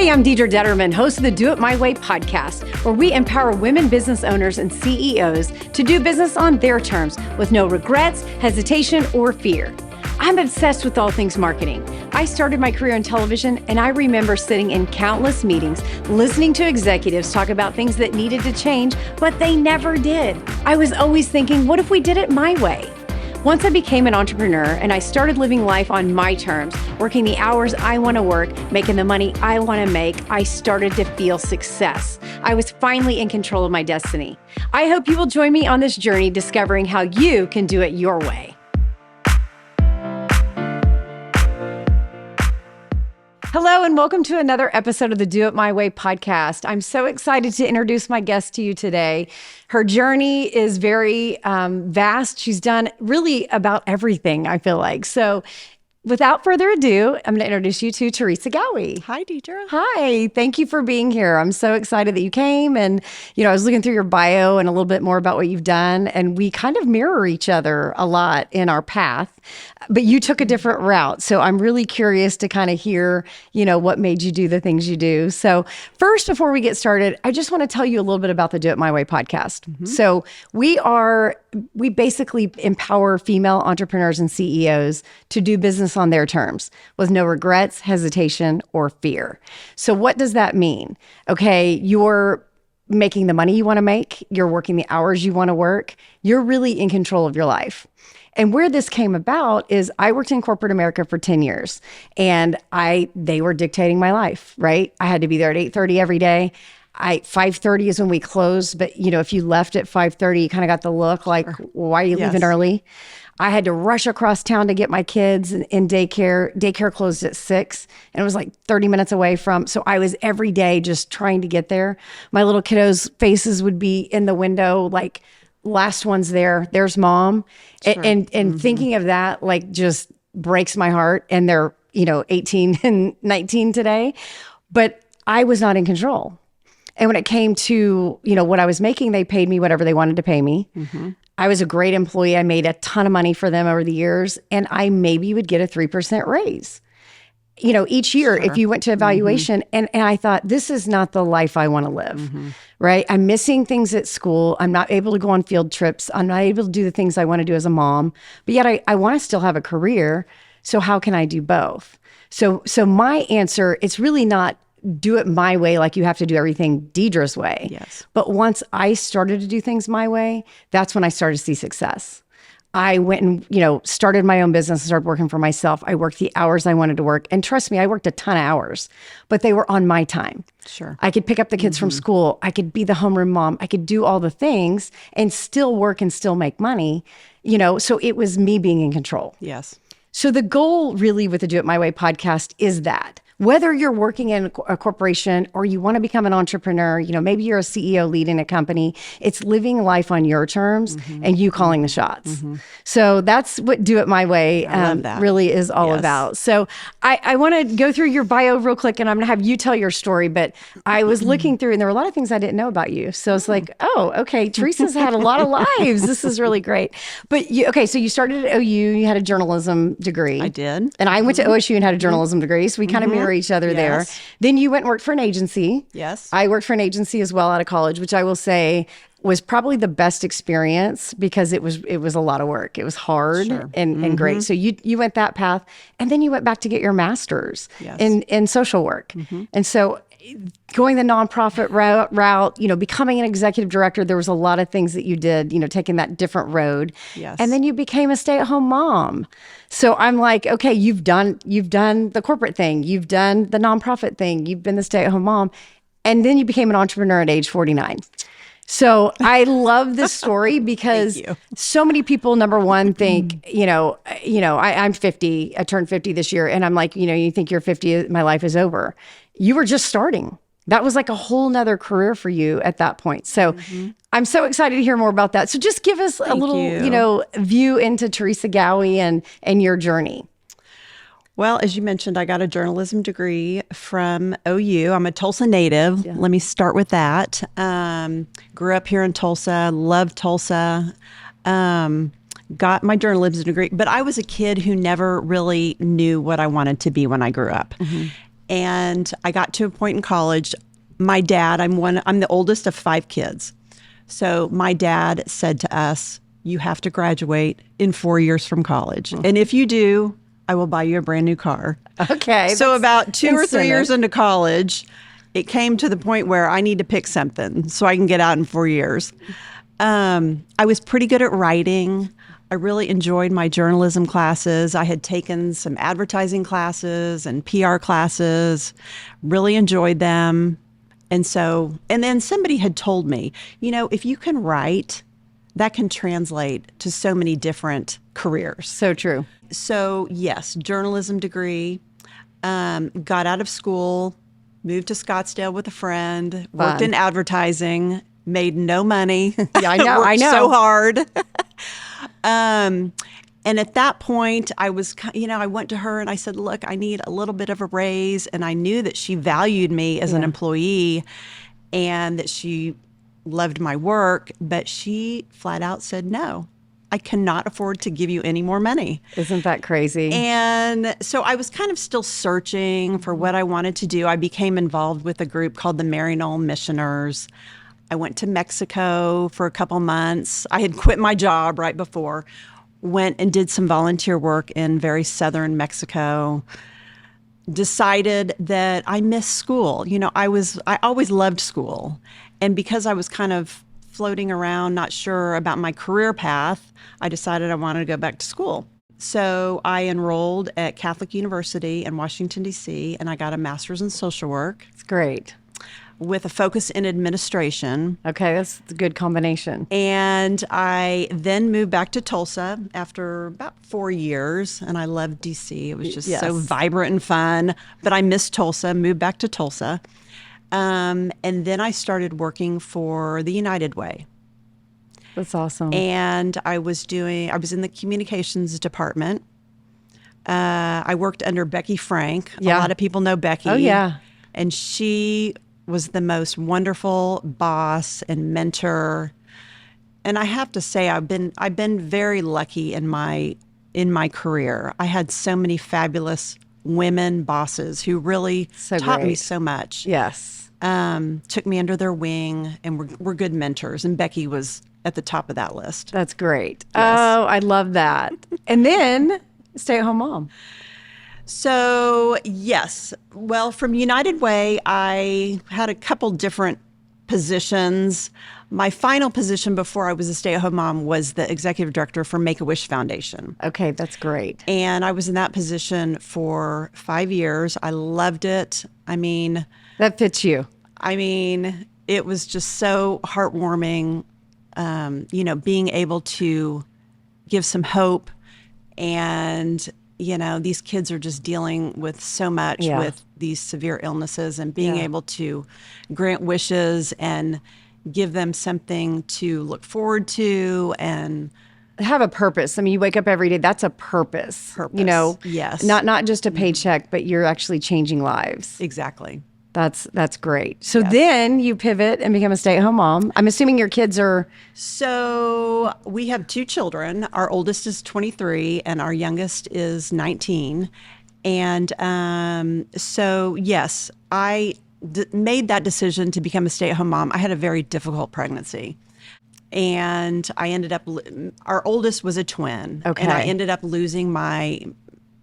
Hey, I'm Deidre Detterman, host of the Do It My Way podcast, where we empower women business owners and CEOs to do business on their terms with no regrets, hesitation, or fear. I'm obsessed with all things marketing. I started my career in television, and I remember sitting in countless meetings, listening to executives talk about things that needed to change, but they never did. I was always thinking, what if we did it my way? Once I became an entrepreneur and I started living life on my terms, working the hours I want to work, making the money I want to make, I started to feel success. I was finally in control of my destiny. I hope you will join me on this journey discovering how you can do it your way. Hello, and welcome to another episode of the Do It My Way podcast. I'm so excited to introduce my guest to you today. Her journey is very vast. She's done really about everything, I feel like. So without further ado, I'm going to introduce you to Teresa Gawey. Hi, Deidre. Hi, thank you for being here. I'm so excited that you came. And, I was looking through your bio and a little bit more about what you've done. And we kind of mirror each other a lot in our path, but you took a different route. So I'm really curious to kind of hear, what made you do the things you do. So first, before we get started, I just want to tell you a little bit about the Do It My Way podcast. Mm-hmm. So we basically empower female entrepreneurs and CEOs to do business on their terms with no regrets, hesitation, or fear. So what does that mean? Okay, you're making the money you want to make, you're working the hours you want to work, you're really in control of your life. And where this came about is I worked in corporate America for 10 years and they were dictating my life, right? I had to be there at 8:30 every day. 5:30 is when we closed, but if you left at 5:30, you kind of got the look like, why are you leaving early? I had to rush across town to get my kids in daycare. Daycare closed at 6 and it was like 30 minutes away so I was every day just trying to get there. My little kiddos' faces would be in the window, like last one's there's mom. Sure. And mm-hmm. Thinking of that, like just breaks my heart. And they're, 18 and 19 today, but I was not in control. And when it came to, what I was making, they paid me whatever they wanted to pay me. Mm-hmm. I was a great employee. I made a ton of money for them over the years, and I maybe would get a 3% raise, each year. Sure. If you went to evaluation. Mm-hmm. And I thought, this is not the life I want to live, mm-hmm. right? I'm missing things at school. I'm not able to go on field trips. I'm not able to do the things I want to do as a mom, but yet I want to still have a career. So how can I do both? So my answer, it's really not do it my way, like you have to do everything Deidre's way. Yes. But once I started to do things my way, that's when I started to see success. I went and, started my own business and started working for myself. I worked the hours I wanted to work. And trust me, I worked a ton of hours, but they were on my time. Sure. I could pick up the kids mm-hmm. from school. I could be the homeroom mom. I could do all the things and still work and still make money, so it was me being in control. Yes. So the goal really with the Do It My Way podcast is that whether you're working in a corporation or you want to become an entrepreneur, maybe you're a CEO leading a company, it's living life on your terms mm-hmm. and you calling the shots. Mm-hmm. So that's what Do It My Way really is all about. So I want to go through your bio real quick and I'm going to have you tell your story, but I was looking through and there were a lot of things I didn't know about you. So it's like, oh, okay, Teresa's had a lot of lives. This is really great. But so you started at OU, you had a journalism degree. I did. And I went to OSU and had a journalism degree. So we kind of mirror each other there. Then you went and worked for an agency. Yes. I worked for an agency as well out of college, which I will say was probably the best experience because it was a lot of work. It was hard and great. So you went that path and then you went back to get your master's in social work. Mm-hmm. And so going the nonprofit route, becoming an executive director, there was a lot of things that you did, taking that different road. Yes. And then you became a stay-at-home mom. So I'm like, okay, you've done the corporate thing, you've done the nonprofit thing, you've been the stay-at-home mom, and then you became an entrepreneur at age 49. So I love this story because so many people, number one, think, I'm 50, I turned 50 this year. And I'm like, you think you're 50, my life is over. You were just starting. That was like a whole nother career for you at that point. So I'm so excited to hear more about that. So just give us a little, view into Teresa Gawey and your journey. Well, as you mentioned, I got a journalism degree from OU. I'm a Tulsa native. Yeah. Let me start with that. Grew up here in Tulsa, loved Tulsa. Got my journalism degree, but I was a kid who never really knew what I wanted to be when I grew up. Mm-hmm. And I got to a point in college. My dad, I'm the oldest of 5 kids. So my dad said to us, you have to graduate in 4 years from college. And if you do, I will buy you a brand new car. Okay. So about 2 or 3 incentive. years into college, it came to the point where I need to pick something so I can get out in 4 years. I was pretty good at writing. I really enjoyed my journalism classes. I had taken some advertising classes and PR classes, really enjoyed them. And then somebody had told me, if you can write, that can translate to so many different careers. So true. So yes, journalism degree, got out of school, moved to Scottsdale with a friend, worked in advertising, made no money. Yeah, I know. Worked I know. so hard. And at that point, I went to her and I said, look, I need a little bit of a raise. And I knew that she valued me as an employee and that she loved my work, but she flat out said, no, I cannot afford to give you any more money. Isn't that crazy? And so I was kind of still searching for what I wanted to do. I became involved with a group called the Maryknoll Missioners. I went to Mexico for a couple months. I had quit my job right before, went and did some volunteer work in very southern Mexico. Decided that I missed school. I always loved school. And because I was kind of floating around, not sure about my career path, I decided I wanted to go back to school. So I enrolled at Catholic University in Washington, D.C., and I got a master's in social work. It's great. With a focus in administration. Okay, that's a good combination. And I then moved back to Tulsa after about 4 years, and I loved D.C. It was just so vibrant and fun, but I missed Tulsa, moved back to Tulsa. And then I started working for the United Way. That's awesome. And I was in the communications department. I worked under Becky Frank. Yeah. A lot of people know Becky. Oh, yeah. And she was the most wonderful boss and mentor. And I have to say, I've been very lucky in my career. I had so many fabulous women bosses who really taught me so much. Yes. Took me under their wing and were good mentors. And Becky was at the top of that list. That's great. Yes. Oh, I love that. And then stay-at-home mom. So, yes. Well, from United Way, I had a couple different positions. My final position before I was a stay-at-home mom was the executive director for Make-A-Wish Foundation. Okay, that's great. And I was in that position for 5 years. I loved it. That fits you. It was just so heartwarming, being able to give some hope. And these kids are just dealing with so much with these severe illnesses, and being able to grant wishes and give them something to look forward to and have a purpose. You wake up every day. That's a purpose. Yes. Not just a paycheck, but you're actually changing lives. Exactly. That's great. So then you pivot and become a stay-at-home mom. I'm assuming your kids are... So we have 2 children. Our oldest is 23 and our youngest is 19. And so, yes, I made that decision to become a stay-at-home mom. I had a very difficult pregnancy. And I ended up... Our oldest was a twin. Okay. And I ended up losing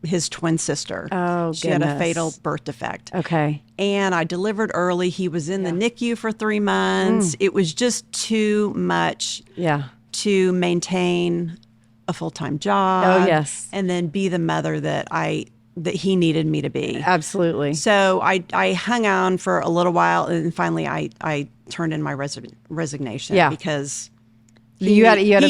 his twin sister. Oh, she had a fatal birth defect. Okay. And I delivered early. He was in the NICU for 3 months. It was just too much to maintain a full-time job. Oh, yes. And then be the mother that he needed me to be. Absolutely. So I hung on for a little while, and finally I turned in my resignation because he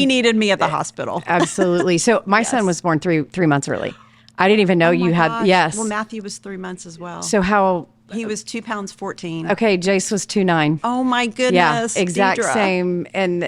needed me at the hospital. Absolutely. So my son was born three months early. I didn't even know you had. Gosh. Yes. Well, Matthew was 3 months as well. So how? He was 2 pounds 14. Okay, Jace was 2'9". Oh my goodness! Yeah, exact Deidre. same. And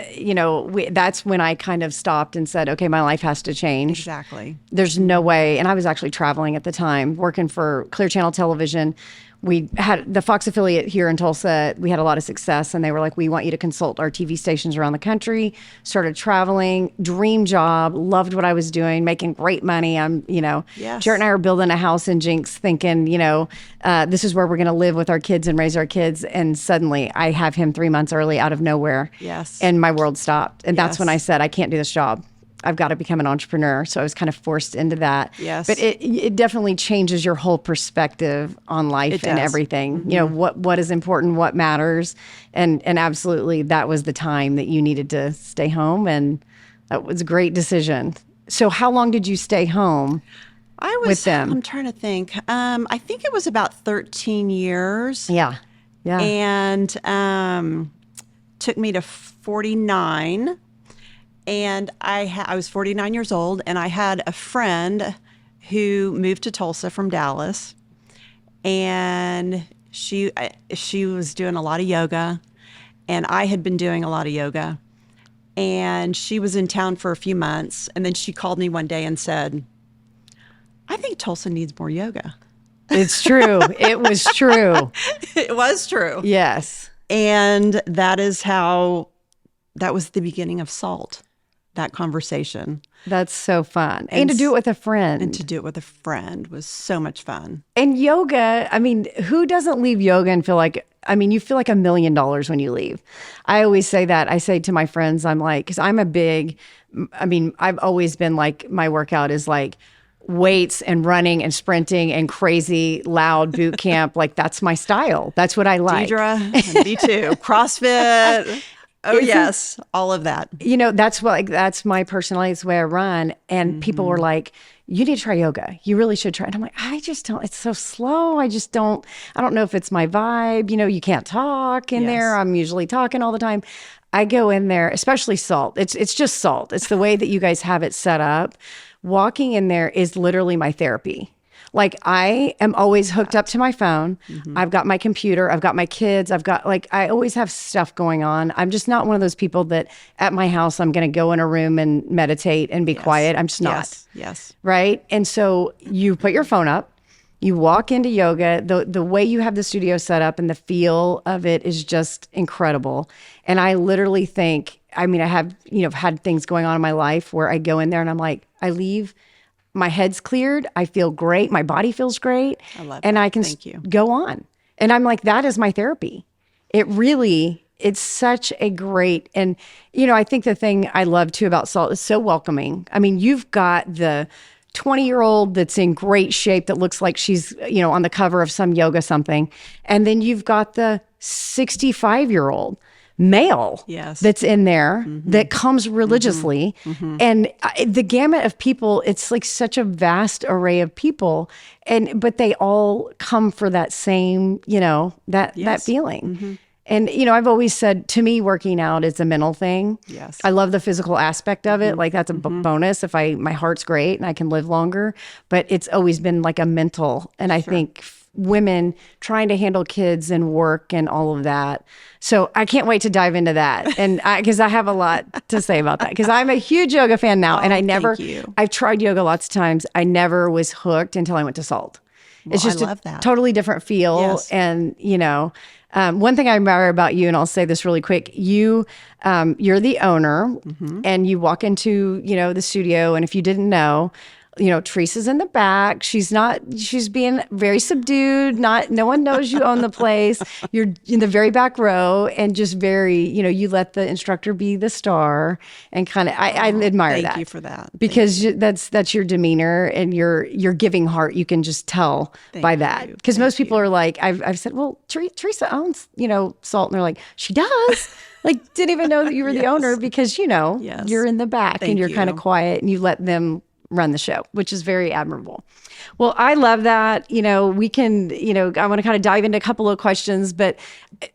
that's when I kind of stopped and said, okay, my life has to change. Exactly. There's no way. And I was actually traveling at the time, working for Clear Channel Television. we had the Fox affiliate here in Tulsa. We had a lot of success, and they were like, we want you to consult our TV stations around the country. Started traveling, dream job, loved what I was doing, making great money. Yes. Jarrett and I are building a house in Jinx thinking, this is where we're going to live with our kids and raise our kids. And suddenly I have him 3 months early out of nowhere. Yes. And my world stopped. And that's Yes. when I said, I can't do this job. I've got to become an entrepreneur. So I was kind of forced into that. Yes. But it definitely changes your whole perspective on life It and does. everything. What is important, what matters. And absolutely that was the time that you needed to stay home. And that was a great decision. So how long did you stay home with them? I'm trying to think. I think it was about 13 years. Yeah. Yeah. And took me to 49. And I was 49 years old, and I had a friend who moved to Tulsa from Dallas, and she was doing a lot of yoga, and I had been doing a lot of yoga, and she was in town for a few months, and then she called me one day and said, I think Tulsa needs more yoga. It's true. It was true. It was true. Yes. And that was the beginning of SALT. That conversation. That's so fun. And to do it with a friend. And to do it with a friend was so much fun. And yoga, who doesn't leave yoga and feel like, you feel like $1 million when you leave. I always say that. I say to my friends, I'm like, because I'm I've always been like, my workout is like weights and running and sprinting and crazy, loud boot camp. Like, that's my style. That's what I like. Deidre, me too. CrossFit. Oh, yes. All of that. That's my personality. It's the way I run. And people were like, you need to try yoga. You really should try. And I'm like, I just don't, it's so slow. I don't know if it's my vibe. You can't talk in there. I'm usually talking all the time. I go in there, especially SALT. It's just SALT. It's the way that you guys have it set up. Walking in there is literally my therapy. Like, I am always hooked up to my phone. I've got my computer. I've got my kids. I always have stuff going on. I'm just not one of those people that at my house, I'm going to go in a room and meditate and be quiet. I'm just not. Yes. Right. And so you put your phone up, you walk into yoga, the way you have the studio set up and the feel of it is just incredible. And I literally think, I have, had things going on in my life where I go in there and I'm like, I leave, my head's cleared. I feel great. My body feels great. I love and that. I can Thank you. go on. And I'm like, that is my therapy. It's such a great, and I think the thing I love too about SALT is so welcoming. You've got the 20-year-old that's in great shape that looks like she's, on the cover of some yoga something. And then you've got the 65-year-old male that's in there that comes religiously. And the gamut of people, it's like such a vast array of people. But they all come for that same, that feeling. And, I've always said, to me, working out is a mental thing. Yes. I love the physical aspect of it. Like, that's a bonus if my heart's great and I can live longer. But it's always been like a mental. And I think women trying to handle kids and work and all of that. So I can't wait to dive into that. And because I have a lot to say about that, because I'm a huge yoga fan now. And I've tried yoga lots of times. I never was hooked until I went to SALT. It's just a totally different feel. Yes. And, one thing I admire about you, and I'll say this really quick, you're the owner and you walk into, the studio. And if you didn't know, Teresa's in the back. She's being very subdued. No one knows you own the place. You're in the very back row and just very, you let the instructor be the star and kind of, I admire that. Thank you for that. Because that's your demeanor and your giving heart. You can just tell by that. Because most people are like, I've said, well, Teresa owns, SALT. And they're like, she does. Like, didn't even know that you were the owner because, you're in the back and you're kind of quiet and you let them run the show, which is very admirable. Well, I love that. We can, I want to kind of dive into a couple of questions, but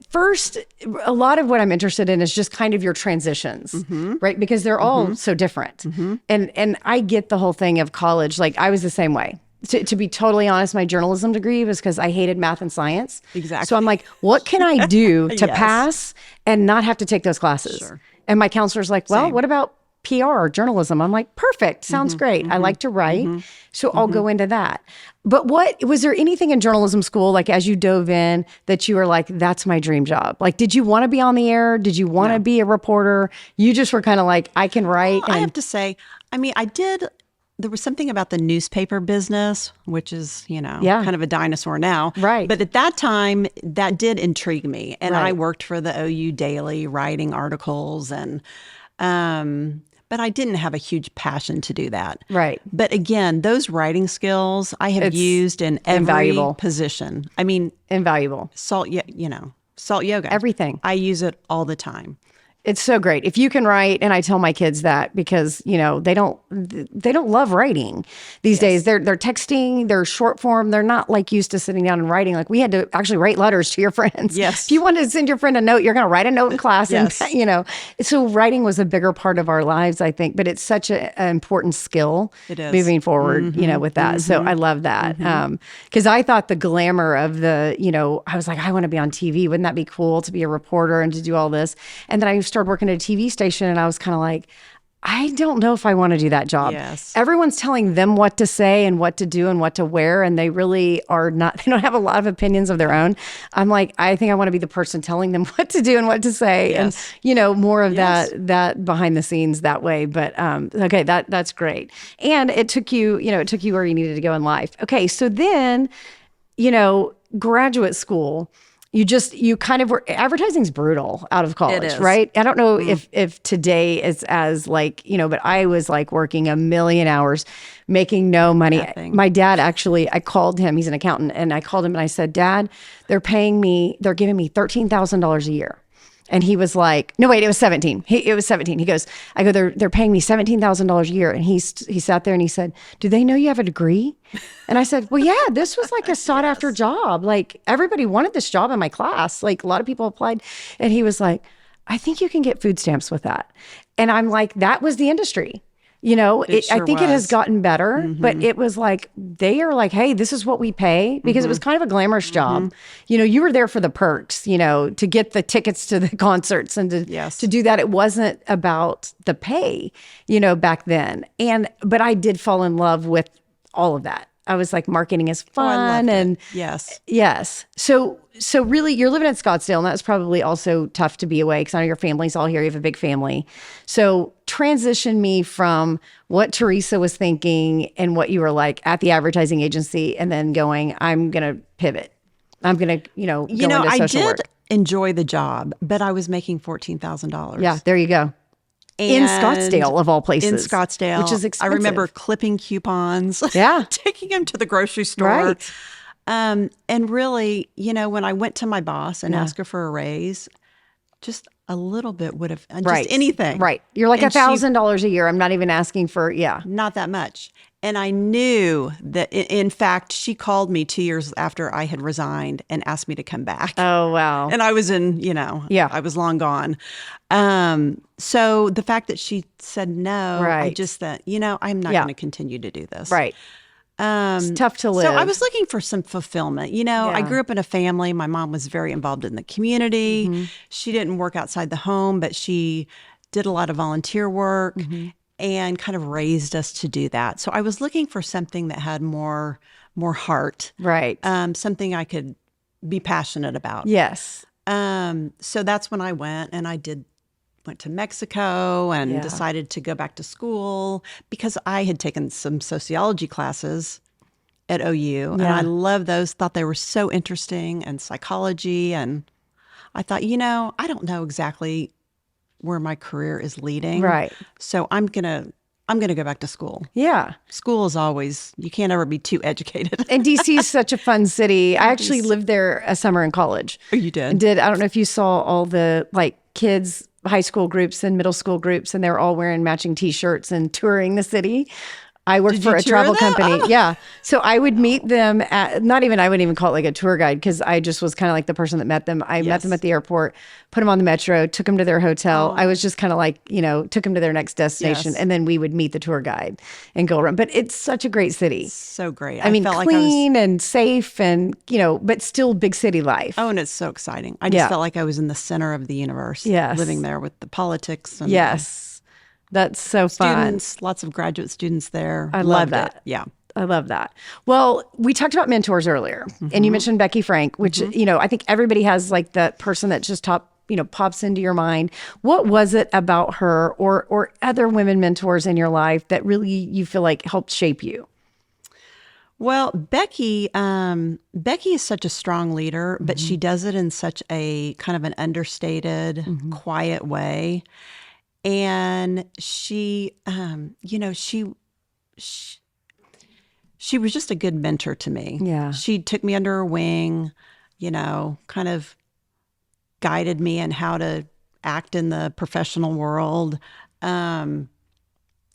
first, a lot of what I'm interested in is just kind of your transitions, right? Because they're all so different. And I get the whole thing of college. Like, I was the same way. To be totally honest, my journalism degree was because I hated math and science. Exactly. So I'm like, what can I do to pass and not have to take those classes? Sure. And my counselor's like, well, what about PR or journalism. I'm like, perfect. Sounds great. I like to write. So I'll go into that. But was there anything in journalism school, like as you dove in, that you were like, that's my dream job? Like, did you want to be on the air? Did you want to be a reporter? You just were kind of like, I can write. I have to say, I mean, there was something about the newspaper business, which is, kind of a dinosaur now. Right. But at that time, that did intrigue me. And I worked for the OU Daily writing articles but I didn't have a huge passion to do that. Right. But again, those writing skills I have used in every invaluable position. I mean, invaluable. Salt yoga. Everything. I use it all the time. It's so great. If you can write, and I tell my kids that because, they don't love writing these days. They're texting, they're short form. They're not like used to sitting down and writing. Like we had to actually write letters to your friends. Yes. If you wanted to send your friend a note, you're going to write a note in class. Yes. And, so writing was a bigger part of our lives, I think, but it's such an important skill it is. Moving forward, with that. So I love that. Because I thought the glamour of I was like, I want to be on TV. Wouldn't that be cool to be a reporter and to do all this? And then I started working at a TV station and I was kind of like, I don't know if I want to do that job. Yes. Everyone's telling them what to say and what to do and what to wear. And they really are not, they don't have a lot of opinions of their own. I'm like, I think I want to be the person telling them what to do and what to say. Yes. And, more of that behind the scenes that way. But, okay, that's great. And it took you where you needed to go in life. Okay. So then, graduate school, you kind of were, advertising's brutal out of college, It is. right? I don't know if today is as like, but I was like working a million hours, making no money. Nothing. My dad actually, I called him, he's an accountant, and I called him and I said, Dad, they're giving me $13,000 a year. And he was like, no, wait, it was 17. It was 17. He goes, they're paying me $17,000 a year. And he sat there and he said, do they know you have a degree? And I said, well, yeah, this was like a sought after job. Like everybody wanted this job in my class. Like a lot of people applied. And he was like, I think you can get food stamps with that. And I'm like, that was the industry. I think it has gotten better, but it was like, they are like, hey, this is what we pay, because it was kind of a glamorous job. You were there for the perks, to get the tickets to the concerts and to do that. It wasn't about the pay, back then. But I did fall in love with all of that. I was like, marketing is fun. And yes. So really you're living in Scottsdale, and that's probably also tough to be away because I know your family's all here. You have a big family. So transition me from what Teresa was thinking and what you were like at the advertising agency, and then going, I'm going to pivot. I'm going to, go into social work. I did enjoy the job, but I was making $14,000. Yeah, there you go. In Scottsdale, of all places. In Scottsdale. Which is expensive. I remember clipping coupons. Yeah. Taking them to the grocery store. Right. And really, when I went to my boss and asked her for a raise, just a little bit would have, just anything. Right. You're like $1,000 a year. I'm not even asking for, not that much. And I knew that, in fact, she called me 2 years after I had resigned and asked me to come back. Oh, wow. And I was I was long gone. So the fact that she said no, I just thought, I'm not going to continue to do this. Right. It's tough to live. So I was looking for some fulfillment. I grew up in a family. My mom was very involved in the community. She didn't work outside the home, but she did a lot of volunteer work and kind of raised us to do that. So I was looking for something that had more heart. Right. Something I could be passionate about. Yes. So that's when I went, and went to Mexico and decided to go back to school because I had taken some sociology classes at OU and I loved those, thought they were so interesting, and psychology. And I thought, I don't know exactly where my career is leading. Right. So I'm going to go back to school. Yeah. School is always, you can't ever be too educated. And DC is such a fun city. I actually lived there a summer in college. Oh, you did? I don't know if you saw all the kids, high school groups and middle school groups, and they're all wearing matching t-shirts and touring the city. I worked for a travel company. Oh. Yeah. So I would meet them at, I wouldn't even call it like a tour guide, because I just was kind of like the person that met them. I met them at the airport, put them on the metro, took them to their hotel. I was just kind of like, took them to their next destination. And then we would meet the tour guide and go around. But it's such a great city. So great. I mean, felt clean and safe and, but still big city life. Oh, and it's so exciting. I just felt like I was in the center of the universe. Yes. Living there with the politics. And yes. That's so fun. Students, lots of graduate students there. I love Loved that. it. Yeah. I love that. Well, we talked about mentors earlier, and you mentioned Becky Frank, which, I think everybody has like that person that just pops into your mind. What was it about her or other women mentors in your life that really you feel like helped shape you? Well, Becky is such a strong leader, but she does it in such a kind of an understated, quiet way. And she was just a good mentor to me. Yeah. She took me under her wing, kind of guided me in how to act in the professional world.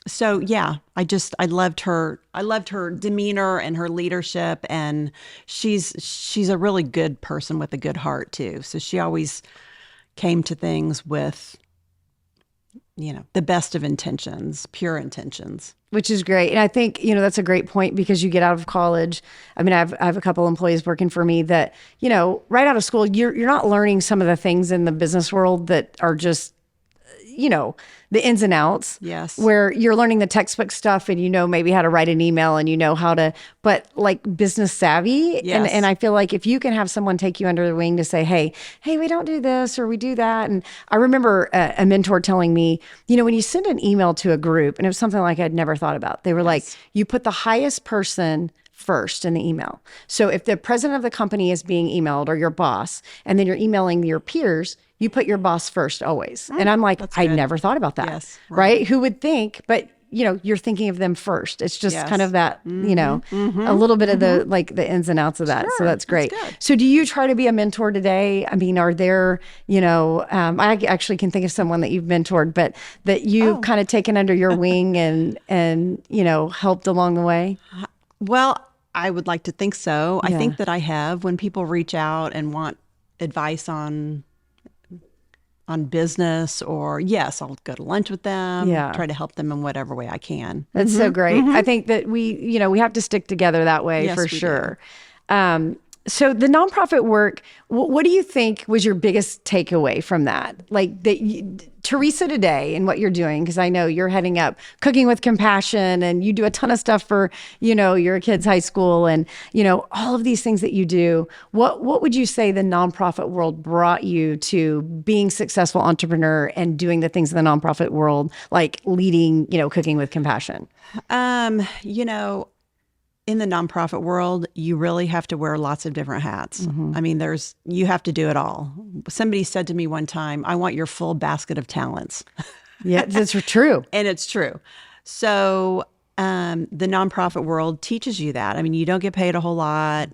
So yeah, I loved her. I loved her demeanor and her leadership, and she's a really good person with a good heart too. So she always came to things with, the best of intentions, pure intentions. Which is great. And I think, that's a great point because you get out of college. I mean, I have a couple employees working for me that, right out of school, you're not learning some of the things in the business world that are just, the ins and outs. Yes. Where you're learning the textbook stuff and maybe how to write an email and how to, but like business savvy. Yes. And I feel like if you can have someone take you under the wing to say, hey, we don't do this or we do that. And I remember a mentor telling me, when you send an email to a group, and it was something like I'd never thought about, they were like, you put the highest person first in the email. So if the president of the company is being emailed or your boss, and then you're emailing your peers, you put your boss first always. And I'm like, I never thought about that. Yes, right. Who would think, but you're thinking of them first. It's just kind of that, a little bit of the ins and outs of that. Sure, so that's great. good. So do you try to be a mentor today? I mean, are there, I actually can think of someone that you've mentored, but that you've kind of taken under your wing and helped along the way? Well, I would like to think so. I think that I have. When people reach out and want advice on business, or I'll go to lunch with them, try to help them in whatever way I can. That's so great. I think that we have to stick together that way. Yes, for we sure. So the nonprofit work, what do you think was your biggest takeaway from that? Like Teresa today and what you're doing, because I know you're heading up Cooking with Compassion and you do a ton of stuff for, your kids' high school and, all of these things that you do. What would you say the nonprofit world brought you to being successful entrepreneur and doing the things in the nonprofit world, like leading, Cooking with Compassion? In the nonprofit world, you really have to wear lots of different hats. I mean, you have to do it all. Somebody said to me one time, I want your full basket of talents. Yeah, that's true. And it's true. So the nonprofit world teaches you that. I mean, you don't get paid a whole lot.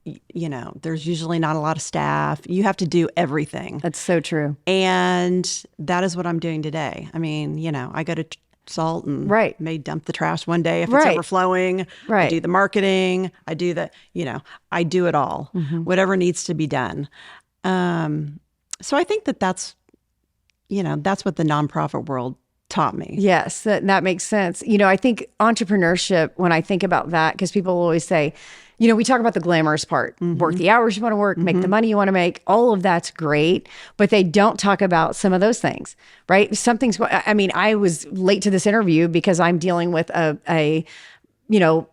There's usually not a lot of staff. You have to do everything. That's so true. And that is what I'm doing today. I mean, I go to salt and may dump the trash one day if it's overflowing. I do the marketing. I do I do it all, whatever needs to be done. So I think that's what the nonprofit world taught me. Yes, that makes sense. I think entrepreneurship, when I think about that, because people always say, we talk about the glamorous part, work the hours you want to work, make the money you want to make, all of that's great, but they don't talk about some of those things, right? I was late to this interview because I'm dealing with a payment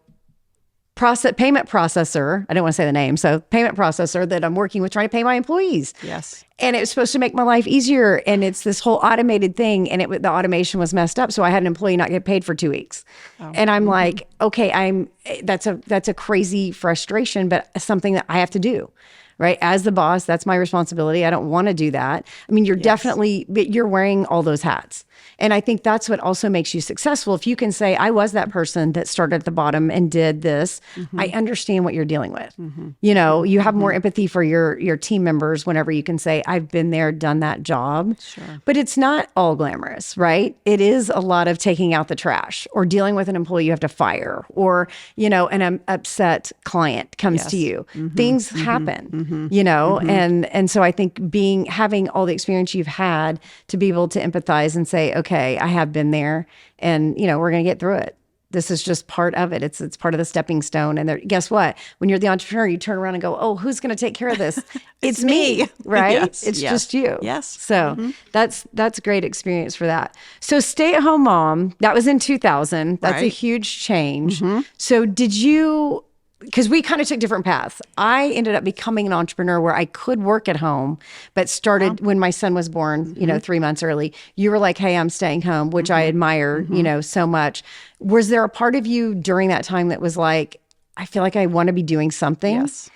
processor. I don't want to say the name. So payment processor that I'm working with trying to pay my employees. Yes. And it was supposed to make my life easier. And it's this whole automated thing. And the automation was messed up. So I had an employee not get paid for 2 weeks. Oh. And I'm like, okay, that's a crazy frustration, but something that I have to do. Right. As the boss, that's my responsibility. I don't want to do that. I mean, you're wearing all those hats. And I think that's what also makes you successful. If you can say, I was that person that started at the bottom and did this, I understand what you're dealing with. You have more empathy for your team members whenever you can say, I've been there, done that job. Sure. But it's not all glamorous, right? It is a lot of taking out the trash or dealing with an employee you have to fire or, an upset client comes to you. Things happen. And so I think having all the experience you've had to be able to empathize and say, okay, I have been there and, we're going to get through it. This is just part of it. It's part of the stepping stone. And guess what? When you're the entrepreneur, you turn around and go, oh, who's going to take care of this? It's me, right? Yes, it's yes, just you. yes. So that's a great experience for that. So stay-at-home mom, that was in 2000. That's a Right. huge change. So did you, because we kind of took different paths. I ended up becoming an entrepreneur where I could work at home, but started when my son was born, 3 months early. You were like, hey, I'm staying home, which I admire, so much. Was there a part of you during that time that was like, I feel like I want to be doing something? Yes,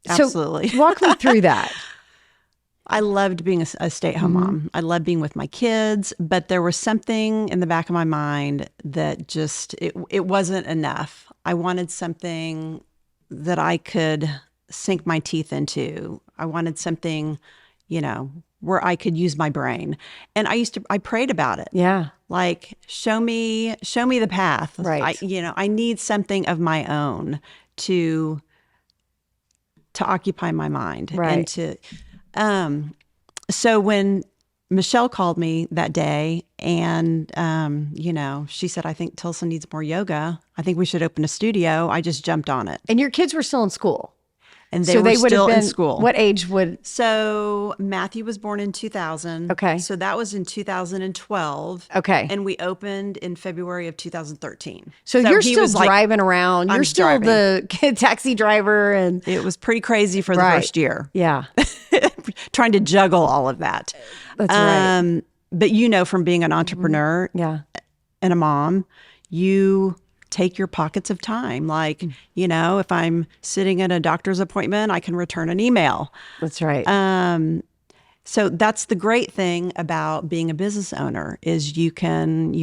absolutely. So walk me through that. I loved being a stay-at-home mom. I loved being with my kids, but there was something in the back of my mind that just, it wasn't enough. I wanted something that I could sink my teeth into. I wanted something, where I could use my brain. And I prayed about it. Yeah. Like, show me the path. Right. I need something of my own to occupy my mind. Right. And so when Michelle called me that day and, she said, I think Tulsa needs more yoga. I think we should open a studio. I just jumped on it. And your kids were still in school. And they were would still have in been, school. What age would? So Matthew was born in 2000. Okay. So that was in 2012. Okay. And we opened in February of 2013. So you're he still was like, driving around. You're I'm still driving. the taxi driver. And It was pretty crazy for the Right. first year. yeah, Trying to juggle all of that. that's right. But from being an entrepreneur Yeah. and a mom, you take your pockets of time. Like, if I'm sitting at a doctor's appointment, I can return an email. That's right. So that's the great thing about being a business owner is you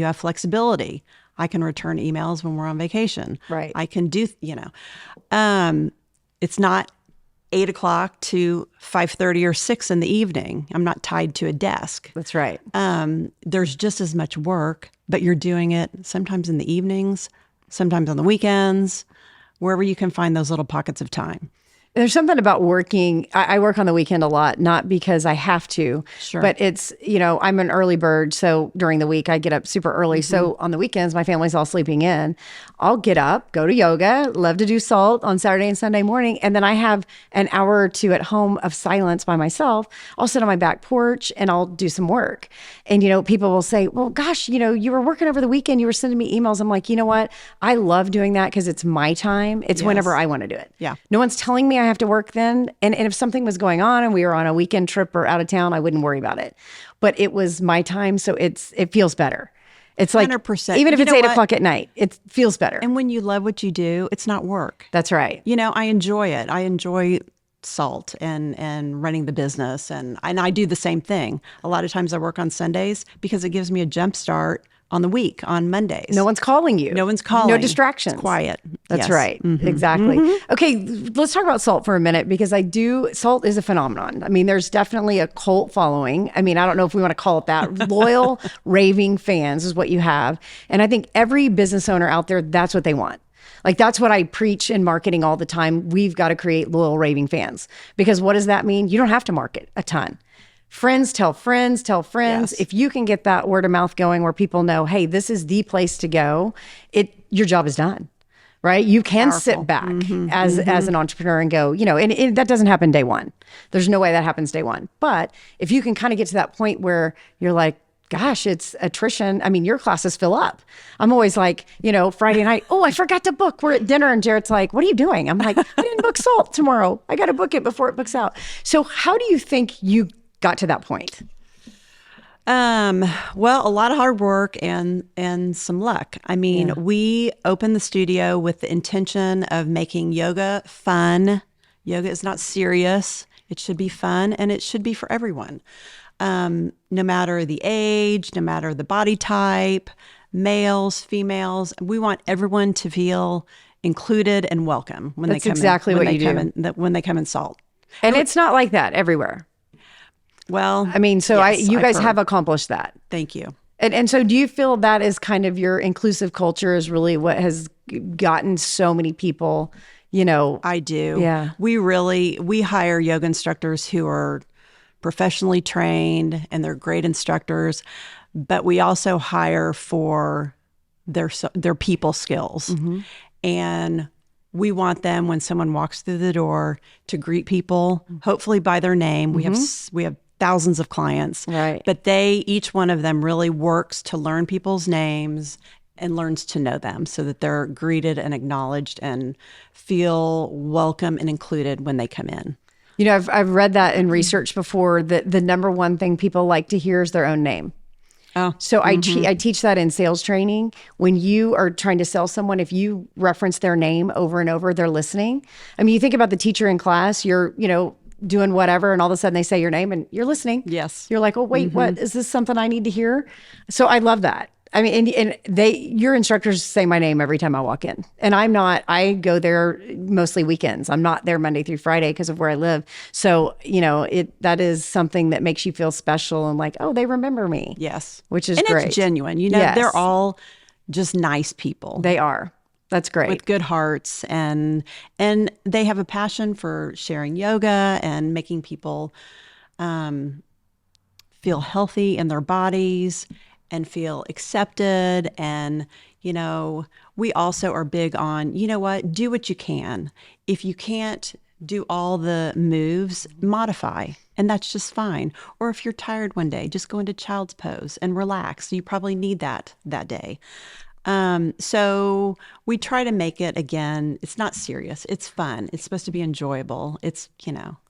have flexibility. I can return emails when we're on vacation. Right. I can do, it's not 8:00 to 5:30 or 6 in the evening. I'm not tied to a desk. That's right. There's just as much work, but you're doing it sometimes in the evenings, sometimes on the weekends, wherever you can find those little pockets of time. There's something about working. I work on the weekend a lot, not because I have to, Sure. but it's, I'm an early bird. So during the week, I get up super early. So on the weekends, my family's all sleeping in. I'll get up, go to yoga, love to do salt on Saturday and Sunday morning. And then I have an hour or two at home of silence by myself. I'll sit on my back porch and I'll do some work. And, people will say, well, gosh, you were working over the weekend. You were sending me emails. I'm like, you know what? I love doing that because it's my time. It's whenever I want to do it. Yeah. No one's telling me I have to work then. And if something was going on and we were on a weekend trip or out of town, I wouldn't worry about it. But it was my time. So it feels better. It's like, 100%. even if You it's know 8 what? o'clock at night, it feels better. And when you love what you do, it's not work. That's right. I enjoy it. I enjoy salt and running the business. And I do the same thing. A lot of times I work on Sundays because it gives me a jump start on the week, on Mondays. No one's calling you. No one's calling. No distractions. It's quiet. That's Yes. right. Exactly. Okay, let's talk about salt for a minute because salt is a phenomenon. I mean, there's definitely a cult following. I mean, I don't know if we want to call it that. Loyal, raving fans is what you have. And I think every business owner out there, that's what they want. Like, that's what I preach in marketing all the time. We've got to create loyal, raving fans. Because what does that mean? You don't have to market a ton. Friends tell friends tell friends. Yes. If you can get that word of mouth going where people know, hey, this is the place to go, your job is done, right? You can sit back as an entrepreneur and go, and that doesn't happen day one. There's no way that happens day one. But if you can kind of get to that point where you're like, gosh, it's attrition. I mean, your classes fill up. I'm always like, Friday night, oh, I forgot to book. We're at dinner and Jarrett's like, what are you doing? I'm like, I didn't book salt tomorrow. I got to book it before it books out. So how do you think you got to that point? Well, a lot of hard work and some luck. I mean, we opened the studio with the intention of making yoga fun. Yoga is not serious. It should be fun and it should be for everyone. No matter the age, no matter the body type, males, females, we want everyone to feel included and welcome when That's they come exactly in, what you do. when they come in salt. And it's not like that everywhere. Well, I mean, so yes, you I've guys heard. have accomplished that. Thank you. And so do you feel that is kind of your inclusive culture is really what has gotten so many people, I do. Yeah. We hire yoga instructors who are professionally trained and they're great instructors, but we also hire for their people skills. And we want them, when someone walks through the door, to greet people, hopefully by their name. We have thousands of clients, Right. but each one of them really works to learn people's names and learns to know them so that they're greeted and acknowledged and feel welcome and included when they come in. You know, I've read that in research before, that the number one thing people like to hear is their own name. Oh, So I teach that in sales training. When you are trying to sell someone, if you reference their name over and over, they're listening. I mean, you think about the teacher in class, you're, doing whatever, and all of a sudden they say your name and you're listening. Yes. You're like, oh, wait, what? Is this something I need to hear? So I love that. I mean, and your instructors say my name every time I walk in, and I go there mostly weekends. I'm not there Monday through Friday because of where I live. So, that is something that makes you feel special and like, oh, they remember me. Yes. Which is and great. It's genuine. Yes. They're all just nice people. They are. That's great. With good hearts, and they have a passion for sharing yoga and making people feel healthy in their bodies and feel accepted. And, we also are big on, do what you can. If you can't do all the moves, modify, and that's just fine. Or if you're tired one day, just go into child's pose and relax. You probably need that day. So we try to make it, again, it's not serious. It's fun. It's supposed to be enjoyable. It's,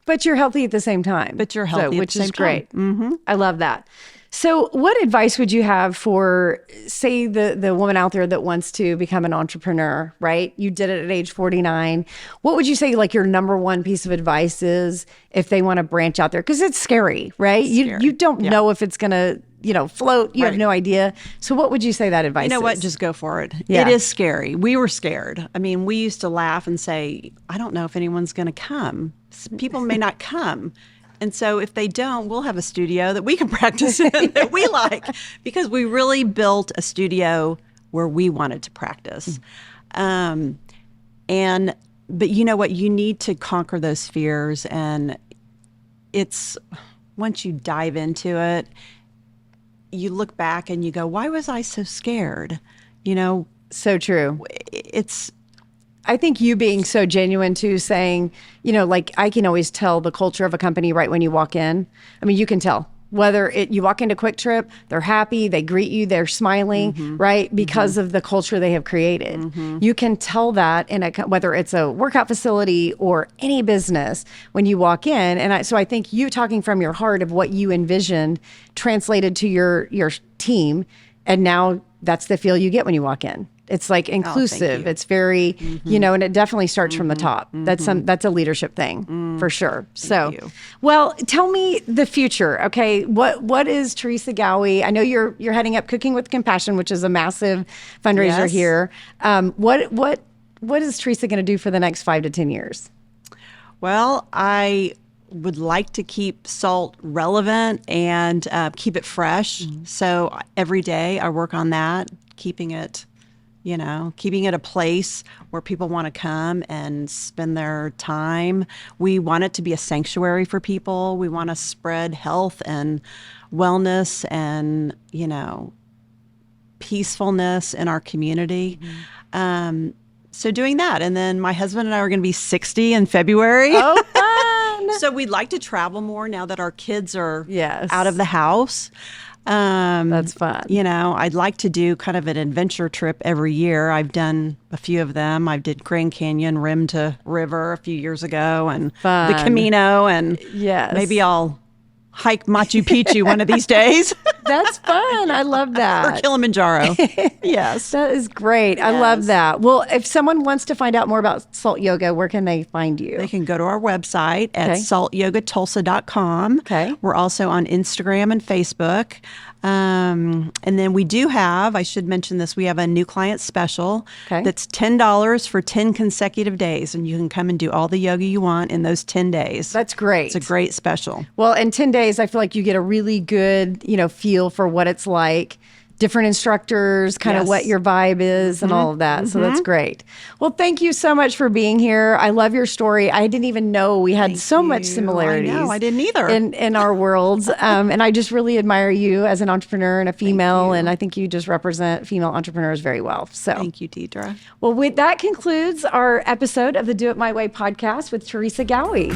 But you're healthy at the same time. But you're healthy which at the is same great. time. I love that. So what advice would you have for, say, the woman out there that wants to become an entrepreneur, right? You did it at age 49. What would you say, like, your number one piece of advice is if they want to branch out there? Because it's scary, right? You don't know if it's going to, float. You have no idea. So what would you say that advice is? You know what? Just go for it. Yeah. It is scary. We were scared. I mean, we used to laugh and say, I don't know if anyone's going to come. People may not come. And so if they don't, we'll have a studio that we can practice in that we like, because we really built a studio where we wanted to practice. But you know what? You need to conquer those fears. And it's, once you dive into it, you look back and you go, why was I so scared? So true. I think you being so genuine too, saying, like, I can always tell the culture of a company right when you walk in. I mean, you can tell whether you walk into Quick Trip, they're happy, they greet you, they're smiling, right? Because of the culture they have created. You can tell that whether it's a workout facility or any business when you walk in. And so I think you talking from your heart of what you envisioned translated to your team. And now that's the feel you get when you walk in. It's like inclusive. It's very, and it definitely starts from the top. That's a leadership thing for sure. Well, tell me the future. Okay. What is Teresa Gawey? I know you're heading up Cooking with Compassion, which is a massive fundraiser here. What is Teresa going to do for the next 5 to 10 years? Well, I would like to keep salt relevant and keep it fresh. So every day I work on that, keeping it a place where people want to come and spend their time. We want it to be a sanctuary for people. We want to spread health and wellness and, peacefulness in our community. So doing that. And then my husband and I are going to be 60 in February. Oh, fun. So we'd like to travel more now that our kids are Yes. out of the house. That's fun. I'd like to do kind of an adventure trip every year. I've done a few of them. I did Grand Canyon, rim to river a few years ago, and Fun. the Camino, and Yes. maybe I'll hike Machu Picchu one of these days. That's fun. I love that. Or Kilimanjaro. Yes. That is great. I love that. Well, if someone wants to find out more about Salt Yoga, where can they find you? They can go to our website at Okay. saltyogatulsa.com. Okay. We're also on Instagram and Facebook. And then we do have, I should mention this, we have a new client special Okay. that's $10 for 10 consecutive days. And you can come and do all the yoga you want in those 10 days. That's great. It's a great special. Well, in 10 days, I feel like you get a really good, feel for what it's like different instructors, kind of what your vibe is and all of that. So that's great. Well, thank you so much for being here. I love your story. I didn't even know we had so much similarities. I know, I didn't either. In our worlds. And I just really admire you as an entrepreneur and a female. And I think you just represent female entrepreneurs very well. So thank you, Deidre. Well, that concludes our episode of the Do It My Way podcast with Teresa Gawey.